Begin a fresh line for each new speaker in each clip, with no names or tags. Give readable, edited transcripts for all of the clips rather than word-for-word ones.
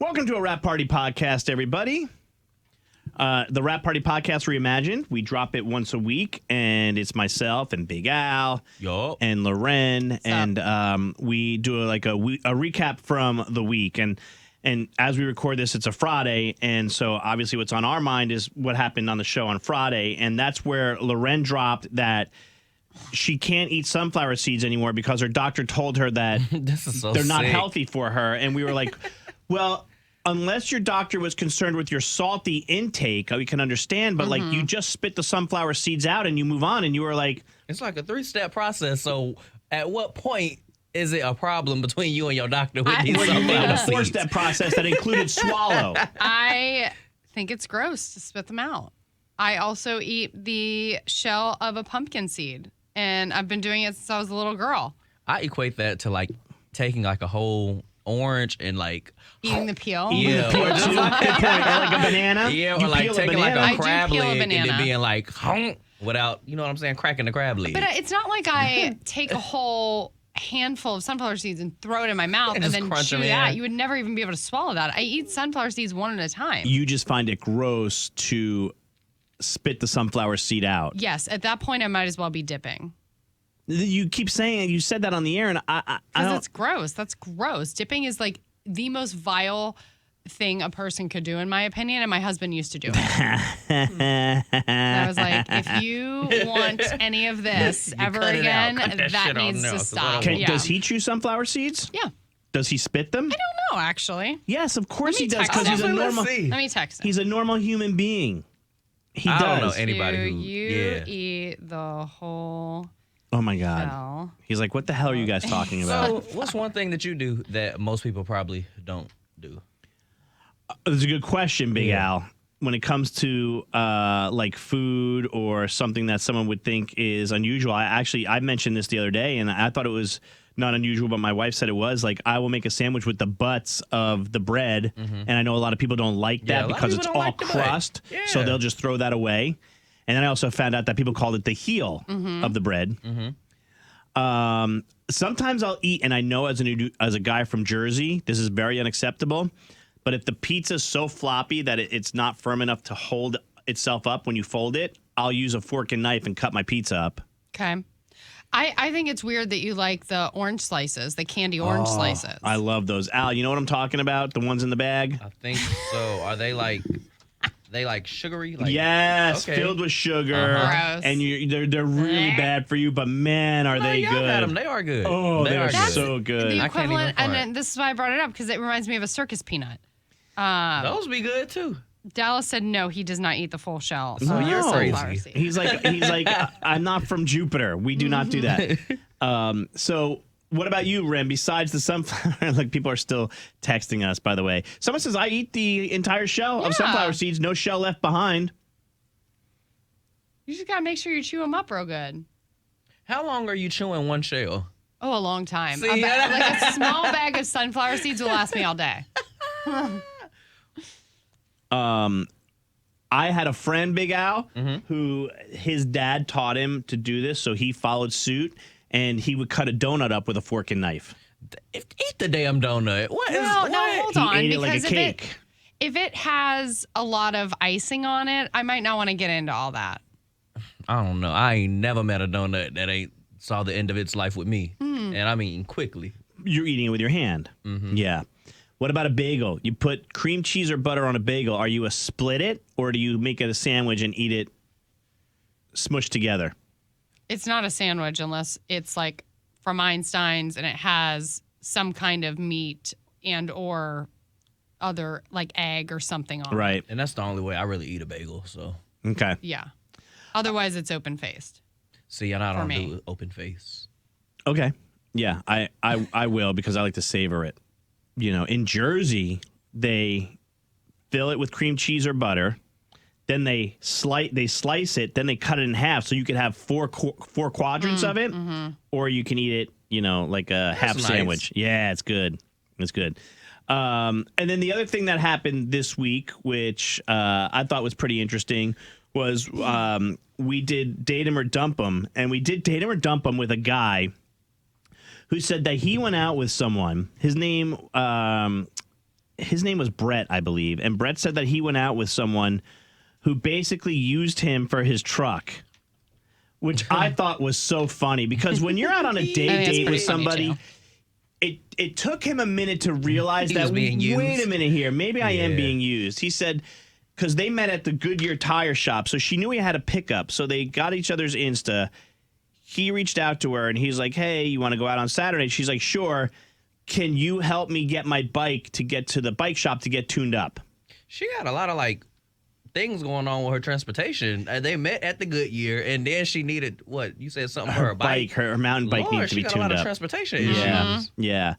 Welcome to a Rap Party podcast, everybody. The Rap Party podcast reimagined. We drop it once a week, and it's myself and Big Al and Loren, and we do a recap from the week. And as we record this, it's a Friday, and so obviously what's on our mind is what happened on the show on Friday, and that's where Loren dropped that she can't eat sunflower seeds anymore because her doctor told her that they're not healthy for her, and we were like, well, unless your doctor was concerned with your salty intake, we can understand. But like, you just spit the sunflower seeds out and you move on, and you were like,
it's like a 3-step process. So at what point is it a problem between you and your doctor with these sunflower seeds?
A 4-step process that included swallow.
I think it's gross to spit them out. I also eat the shell of a pumpkin seed, and I've been doing it since I was a little girl.
I equate that to like taking like a whole orange and like
eating the peel.
Yeah,
or like a banana.
Yeah, or like taking like a crab leg and then being like without, you know what I'm saying, cracking the crab leg.
But it's not like I take a whole handful of sunflower seeds and throw it in my mouth and then chew that. You would never even be able to swallow that. I eat sunflower seeds one at a time.
You just find it gross to spit the sunflower seed out.
Yes, at that point I might as well be dipping.
You keep saying it. You said that on the air, and I don't.
That's gross. That's gross. Dipping is like the most vile thing a person could do, in my opinion. And my husband used to do it. And I was like, if you want any of this ever again, that needs to stop.
Does he chew sunflower seeds?
Yeah.
Does he spit them?
I don't know, actually.
Yes, of course he does, because he's a normal.
Let me text him.
He's a normal human being. He
does. I don't know
anybody
who.
You eat the whole.
Oh, my God. He's like, what the hell are you guys talking about?
So what's one thing that you do that most people probably don't do?
That's a good question, Big Al. When it comes to like food or something that someone would think is unusual, I mentioned this the other day, and I thought it was not unusual, but my wife said it was. Like, I will make a sandwich with the butts of the bread, and I know a lot of people don't like that because it's all crust, so they'll just throw that away. And then I also found out that people called it the heel of the bread. Sometimes I'll eat, and I know as a guy from Jersey, this is very unacceptable, but if the pizza's so floppy that it's not firm enough to hold itself up when you fold it, I'll use a fork and knife and cut my pizza up.
Okay. I think it's weird that you like the orange slices, the candy orange slices.
I love those. Al, you know what I'm talking about? The ones in the bag?
I think so. Are they like... They like sugary?
Yes, filled with sugar.
Gross.
And they're really bad for you, but man, are they good.
Had them. They are good.
Oh, they are so good.
The equivalent, and then this is why I brought it up, because it reminds me of a circus peanut.
Those be good, too.
Dallas said no, he does not eat the full shell.
So you're crazy. He's like, I'm not from Jupiter. We do not do that. So what about you, Ren? Besides the sunflower, like, people are still texting us, by the way. Someone says, I eat the entire shell of sunflower seeds, no shell left behind.
You just got to make sure you chew them up real good.
How long are you chewing one shell?
Oh, a long time. Like a small bag of sunflower seeds will last me all day.
I had a friend, Big Al, who his dad taught him to do this, so he followed suit. And he would cut a donut up with a fork and knife.
Eat the damn donut.
No, hold on.
He ate it
because
like a cake.
If it has a lot of icing on it, I might not want to get into all that.
I don't know. I ain't never met a donut that ain't saw the end of its life with me. And I mean quickly.
You're eating it with your hand. Yeah. What about a bagel? You put cream cheese or butter on a bagel. Are you a split it, or do you make it a sandwich and eat it smushed together?
It's not a sandwich unless it's like from Einstein's and it has some kind of meat and or other like egg or something on it.
Right.
And that's the only way I really eat a bagel, so.
Okay.
Yeah. Otherwise, it's open-faced.
See, and I don't do open face.
Okay. Yeah, I will, because I like to savor it. You know, in Jersey, they fill it with cream cheese or butter. Then they slice it, then they cut it in half, so you could have four quadrants of it, or you can eat it, you know, like a half sandwich. Yeah, it's good. It's good. And then the other thing that happened this week, which I thought was pretty interesting, was we did Date 'Em or Dump 'Em, and we did Date 'Em or Dump 'Em with a guy who said that he went out with someone. His name his name was Brett, I believe. And Brett said that he went out with someone who basically used him for his truck, which I thought was so funny because when you're out on a date with somebody, it took him a minute to realize that, wait a minute here, maybe I am being used. He said, because they met at the Goodyear tire shop, so she knew he had a pickup, so they got each other's Insta. He reached out to her, and he's like, hey, you want to go out on Saturday? She's like, sure. Can you help me get my bike to get to the bike shop to get tuned up?
She had a lot of, like, things going on with her transportation. They met at the Goodyear, and then she needed, what? You said something for her bike?
Her mountain bike needed to be tuned up.
She got a lot of transportation issues.
Yeah.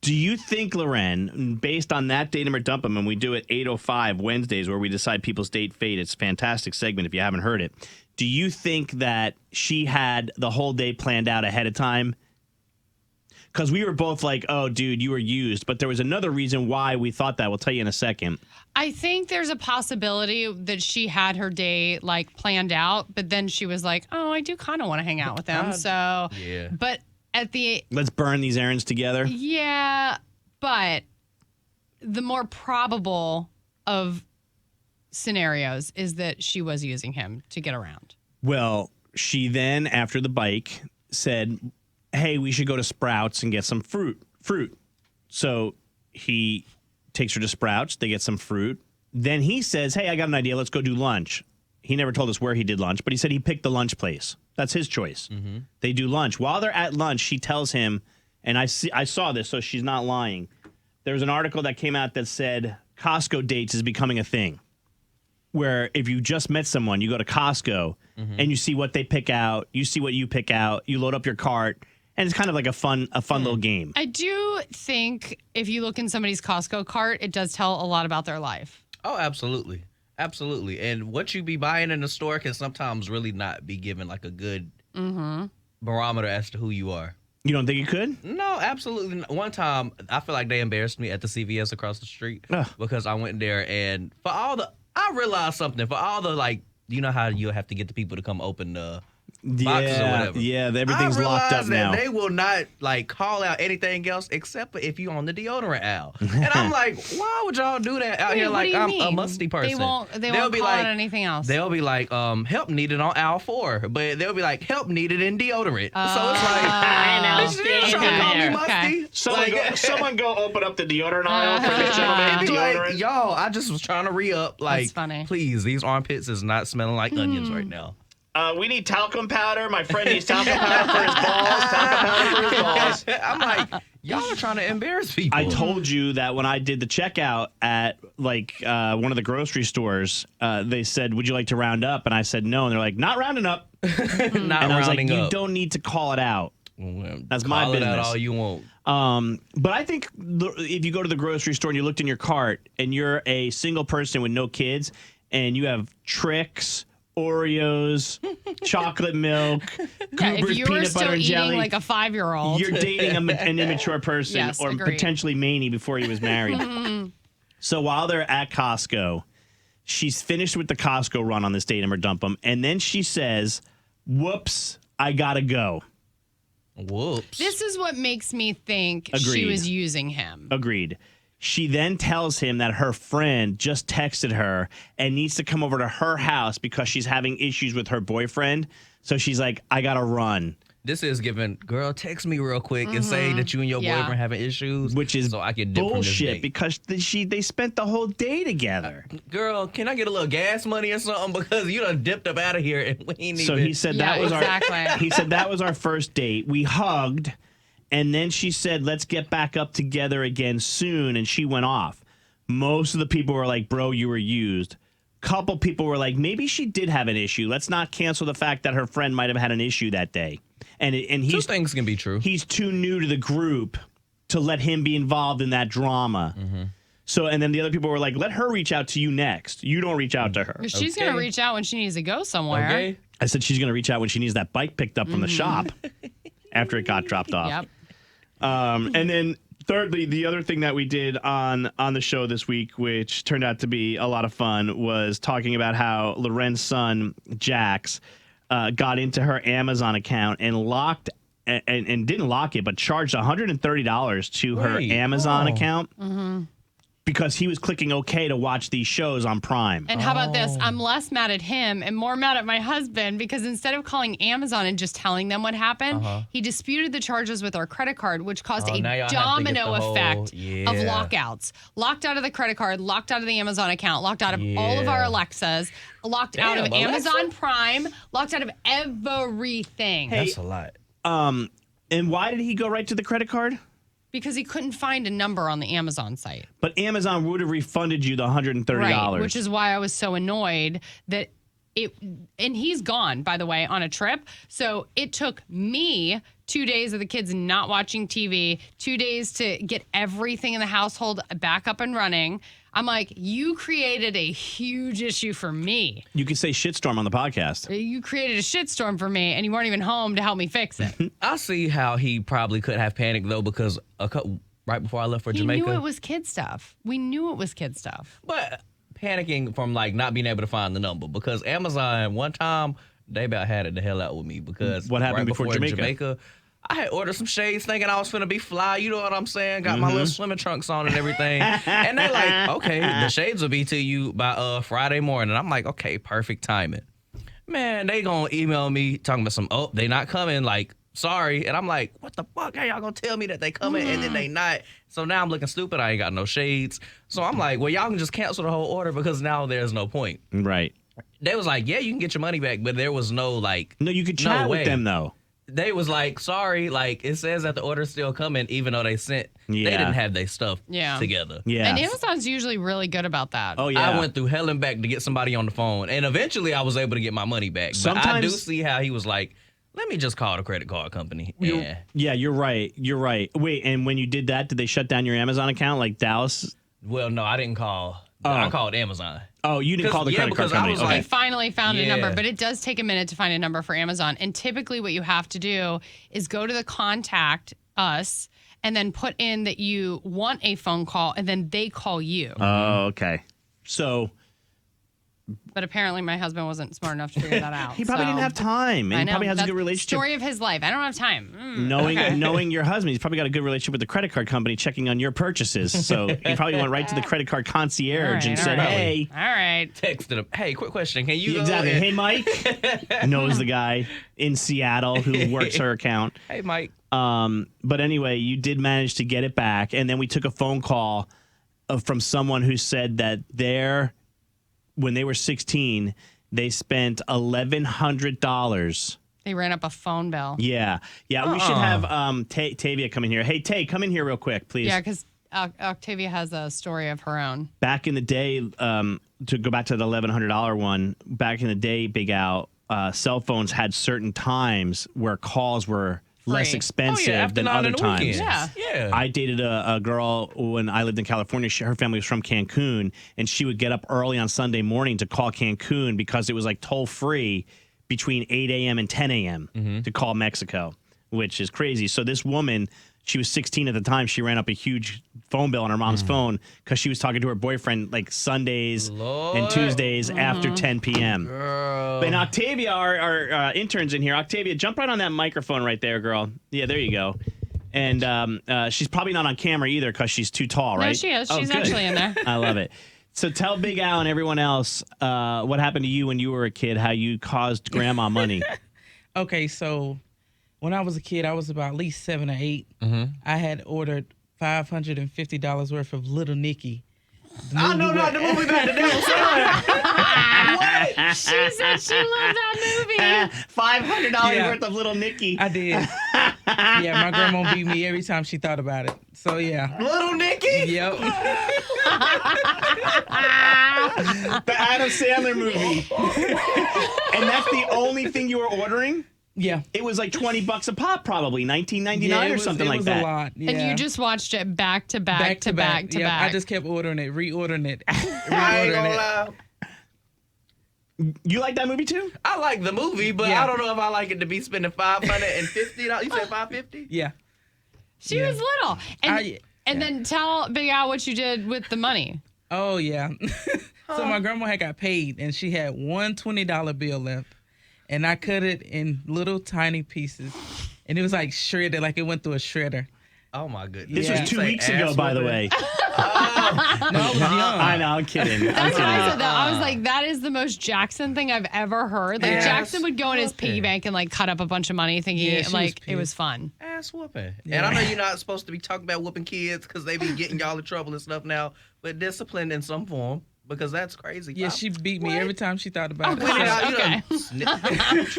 Do you think, Loren, based on that Date 'em or Dump 'em, and we do it 8:05 Wednesdays where we decide people's date fate, it's a fantastic segment if you haven't heard it. Do you think that she had the whole day planned out ahead of time? Because we were both like, oh, dude, you were used. But there was another reason why we thought that. We'll tell you in a second.
I think there's a possibility that she had her day like planned out, but then she was like, oh, I do kind of want to hang out with them. So, but let's burn these errands together. Yeah. But the more probable of scenarios is that she was using him to get around. Well, she then, after the bike, said, hey, we should go to Sprouts and get some fruit. So he takes her to Sprouts. They get some fruit. Then he says, hey, I got an idea. Let's go do lunch. He never told us where he did lunch, but he said he picked the lunch place. That's his choice. Mm-hmm. They do lunch. While they're at lunch, she tells him, and I saw this, so she's not lying. There was an article that came out that said Costco dates is becoming a thing, where if you just met someone, you go to Costco and you see what they pick out, you see what you pick out, you load up your cart, and it's kind of like a fun little game. I do think if you look in somebody's Costco cart, it does tell a lot about their life.
Oh, absolutely. Absolutely. And what you be buying in the store can sometimes really not be given like a good barometer as to who you are.
You don't think it could?
No, absolutely not. One time, I feel like they embarrassed me at the CVS across the street because I went there and I realized something. For all the, like, you know how you have to get the people to come open the boxes or whatever.
Yeah, everything's locked up now.
They will not like call out anything else except for if you on the deodorant aisle. And I'm like, why would y'all do that out here like I'm a musty person?
They won't call out anything else.
They'll be like, help needed on aisle 4, but they'll be like, help needed in deodorant. So it's like,
I know.
Bitch, trying to call me musty.
Someone go open up the deodorant aisle for this gentleman. Deodorant.
Like, y'all, I just was trying to re-up. Like,
that's funny.
Please, these armpits is not smelling like onions right now.
We need talcum powder. My friend needs talcum powder for his balls. Talcum powder for his balls.
I'm like, y'all are trying to embarrass people.
I told you that when I did the checkout at like one of the grocery stores, they said, would you like to round up? And I said no. And they're like, not rounding up.
And I was like,
you don't need to call it out. That's my business.
Call it out all you want.
But I think if you go to the grocery store and you looked in your cart and you're a single person with no kids and you have Trix, Oreos, chocolate milk, Cooper's peanut butter and jelly.
Like a 5-year-old.
You're dating an immature person,
yes,
or
agreed.
Potentially Maney before he was married. So while they're at Costco, she's finished with the Costco run on this Date 'em or Dump 'em, and then she says, "Whoops, I gotta go."
Whoops.
This is what makes me think she was using him.
Agreed. She then tells him that her friend just texted her and needs to come over to her house because she's having issues with her boyfriend. So she's like, I gotta run.
This is giving, girl, text me real quick and say that you and your boyfriend having issues.
Which is
so I can dip
bullshit because they spent the whole day together.
Girl, can I get a little gas money or something? Because you done dipped up out of here and we ain't
so
even.
He said that was our first date. We hugged. And then she said, let's get back up together again soon. And she went off. Most of the people were like, bro, you were used. Couple people were like, maybe she did have an issue. Let's not cancel the fact that her friend might have had an issue that day. And he's,
two things can be true.
He's too new to the group to let him be involved in that drama. Mm-hmm. So, and then the other people were like, let her reach out to you next. You don't reach out to her.
She's going to reach out when she needs to go somewhere. Okay.
I said she's going to reach out when she needs that bike picked up from the shop after it got dropped off.
Yep.
And then thirdly, the other thing that we did on the show this week, which turned out to be a lot of fun, was talking about how Loren's son, Jax, got into her Amazon account and locked and didn't lock it, but charged $130 to her Amazon account because he was clicking OK to watch these shows on Prime.
And how about this? I'm less mad at him and more mad at my husband because instead of calling Amazon and just telling them what happened, he disputed the charges with our credit card, which caused a domino effect of lockouts. Locked out of the credit card, locked out of the Amazon account, locked out of all of our Alexas, locked out of Amazon Prime, locked out of everything.
That's a lot.
And why did he go right to the credit card?
Because he couldn't find a number on the Amazon site.
But Amazon would have refunded you the $130.
Right, which is why I was so annoyed that and he's gone, by the way, on a trip. So it took me 2 days of the kids not watching TV, 2 days to get everything in the household back up and running. I'm like, you created a huge issue for me.
You could say shitstorm on the podcast.
You created a shitstorm for me, and you weren't even home to help me fix it.
I see how he probably could have panicked, though, because right before I left for Jamaica.
We knew it was kid stuff. We knew it was kid stuff.
But panicking from, like, not being able to find the number. Because Amazon, one time, they about had it the hell out with me. Because
what happened
right
before Jamaica?
I had ordered some shades thinking I was finna be fly. You know what I'm saying? Got my little swimming trunks on and everything. And they're like, okay, the shades will be to you by Friday morning. I'm like, okay, perfect timing. Man, they gonna email me talking about they not coming, like, sorry. And I'm like, what the fuck? How y'all gonna tell me that they coming and then they not? So now I'm looking stupid. I ain't got no shades. So I'm like, well, y'all can just cancel the whole order because now there's no point.
Right.
They was like, yeah, you can get your money back, but there was no, like,
no, you could chat with them, though.
They was like, sorry, like, it says that the order's still coming, even though they didn't have their stuff together.
Yeah.
And Amazon's usually really good about that.
Oh, yeah.
I went through hell and back to get somebody on the phone, and eventually I was able to get my money back.
Sometimes,
but I do see how he was like, let me just call the credit card company.
Yeah, you're right. You're right. Wait, and when you did that, did they shut down your Amazon account like Dallas?
Well, no, I didn't call. I called Amazon.
Oh, you didn't call the credit card company.
I finally found a number, but it does take a minute to find a number for Amazon. And typically what you have to do is go to the contact us and then put in that you want a phone call and then they call you.
Oh, okay. So...
But apparently my husband wasn't smart enough to figure that out.
He probably didn't have time. And he probably has a good relationship.
Story of his life. I don't have time.
Knowing your husband, he's probably got a good relationship with the credit card company checking on your purchases. So he probably went right to the credit card concierge and said, hey.
All right.
Texted him. Hey, quick question. Can you
Exactly. Hey, Mike. Knows the guy in Seattle who works her account.
Hey, Mike.
But anyway, you did manage to get it back. And then we took a phone call from someone who said that when they were 16, they spent $1,100.
They ran up a phone bill.
Yeah. We should have Tavia come in here. Hey, Tay, come in here real quick, please.
Yeah, because Octavia has a story of her own.
Back in the day, to go back to the $1,100 one, back in the day, Big Al, cell phones had certain times where calls were less expensive than other times.
Yeah.
I dated a girl when I lived in California. Her family was from Cancun, and she would get up early on Sunday morning to call Cancun because it was like toll free between 8 a.m. and 10 a.m. to call Mexico, which is crazy. So this woman, she was 16 at the time. She ran up a huge phone bill on her mom's phone because she was talking to her boyfriend like Sundays and Tuesdays after 10 p.m.
Girl.
And Octavia, our intern's in here. Octavia, jump right on that microphone right there, girl. Yeah, there you go. And she's probably not on camera either because she's too tall, right?
No, she is. She's actually in there.
I love it. So tell Big Al and everyone else what happened to you when you were a kid, how you caused grandma money.
Okay, so when I was a kid, I was about at least 7 or 8. I had ordered $550 worth of Little Nicky.
No, the movie about the devil's son.
What? She said she loved that movie.
$500 worth of Little Nicky.
I did. Yeah, my grandma beat me every time she thought about it. So, yeah.
Little Nicky?
Yep.
The Adam Sandler movie. And that's the only thing you were ordering?
Yeah.
It was like $20 a pop, probably $19.99 or something like that.
It was a lot. Yeah.
And you just watched it back to back to back to back.
I just kept ordering it, reordering it,
I ain't gonna lie.
You like that movie too?
I like the movie, but I don't know if I like it to be spending $550. You said $550?
Yeah.
She was little. And then tell Big Al what you did with the money.
Oh, yeah. So my grandma had got paid, and she had one $20 bill left. And I cut it in little tiny pieces. And it was like shredded, like it went through a shredder.
Oh, my goodness.
This was 2 weeks ago, by the way.
No,
I'm kidding.
That's what I said, though. I was like, that is the most Jackson thing I've ever heard. Like, Jackson would go in his piggy bank and, like, cut up a bunch of money thinking, like, it was fun.
Ass whooping. Yeah. And I know you're not supposed to be talking about whooping kids because they be getting y'all in trouble and stuff now, but discipline in some form. Because that's crazy.
Yeah, she beat me every time she thought about it.
Okay.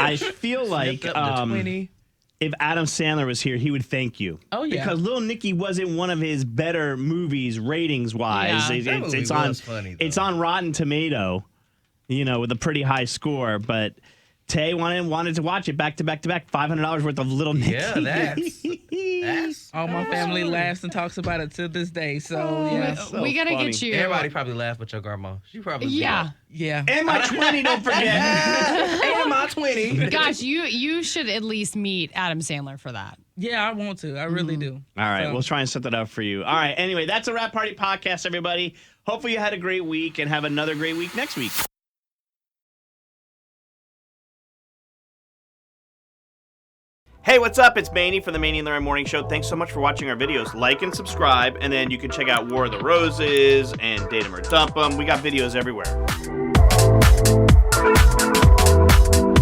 I feel like if Adam Sandler was here, he would thank you.
Oh, yeah.
Because Little Nicky wasn't one of his better movies ratings-wise.
Yeah.
It's on Rotten Tomato, with a pretty high score. But Tay wanted to watch it back to back to back. $500 worth of Little Nicky.
Yeah, that's
all my family laughs and talks about it to this day. So
so
we gotta get you.
Everybody probably laughed but your grandma. She probably
yeah.
And my 20, don't forget.
And my 20.
Gosh, you should at least meet Adam Sandler for that.
Yeah, I want to. I really do.
All right, we'll try and set that up for you. All right, anyway, that's a Rap Party podcast, everybody. Hopefully you had a great week and have another great week next week. Hey, what's up? It's Maney from the Maney and Larry Morning Show. Thanks so much for watching our videos. Like and subscribe, and then you can check out War of the Roses and Date 'Em or Dump 'Em. We got videos everywhere.